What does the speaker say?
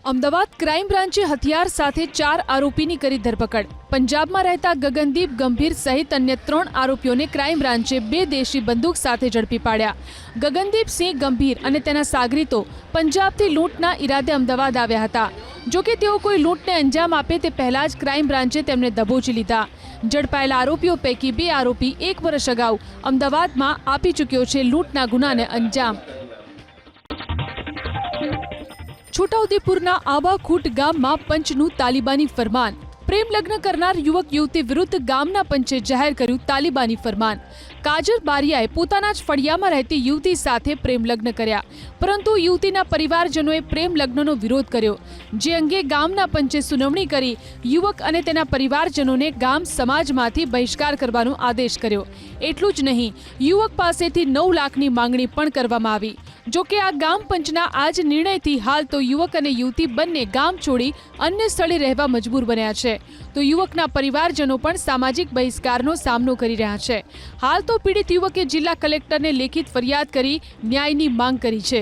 Ahmedabad crime બ્રાન્ચે હથિયાર સાથે 4 આરોપીની કરી ધરપકડ। પંજાબમાં રહેતા ગગનદીપ ગંભીર સહિત અન્ય 3 આરોપીઓને ક્રાઇમ બ્રાન્ચે 2 દેશી બંદૂક સાથે ઝડપી પાડ્યા। ગગનદીપ સિંહ ગંભીર અને તેના સાગરીતો પંજાબથી લૂંટના ઈરાદે અમદાવાદ આવ્યા હતા। જો કે તેઓ કોઈ લૂંટને અંજામ આપે તે પહેલા જ ક્રાઇમ બ્રાન્ચે તેમને દબોચી લીધા। ઝડપાયેલા આરોપીઓ પૈકી 2 આરોપી 1 વર્ષ અગાઉ અમદાવાદમાં આપી ચૂક્યો છે લૂંટના ગુનાને અંજામ। છોટાઉદેપુરના આબાખૂટ ગામમાં પંચનું તાલિબાની ફરમાન। પ્રેમ લગ્ન કરનાર યુવક યુવતી વિરુદ્ધ ગામના પંચે જાહેર કર્યું તાલિબાની ફરમાન। કાજર બારિયાએ પોતાના જ ફળિયામાં રહેતી યુવતી સાથે પ્રેમ લગ્ન કર્યા, પરંતુ યુવતીના પરિવારજનોએ પ્રેમ લગ્નનો વિરોધ કર્યો, જે અંગે ગામના પંચે સુનાવણી કરી યુવક અને તેના પરિવારજનોને ગામ સમાજમાંથી બહિષ્કાર કરવાનો આદેશ કર્યો। એટલું જ નહીં, યુવક પાસેથી 9 લાખની માંગણી પણ કરવામાં આવી। જો કે આ ગામ પંચના આ જ નિર્ણયથી હાલ તો યુવક અને યુવતી બંને ગામ છોડી અન્ય સ્થળે રહેવા મજબૂર બન્યા છે, તો યુવકના પરિવારજનો પણ સામાજિક બહિષ્કારનો સામનો કરી રહ્યા છે। હાલ તો પીડિત યુવકે જિલ્લા કલેક્ટરને લેખિત ફરિયાદ કરી ન્યાયની માંગ કરી છે।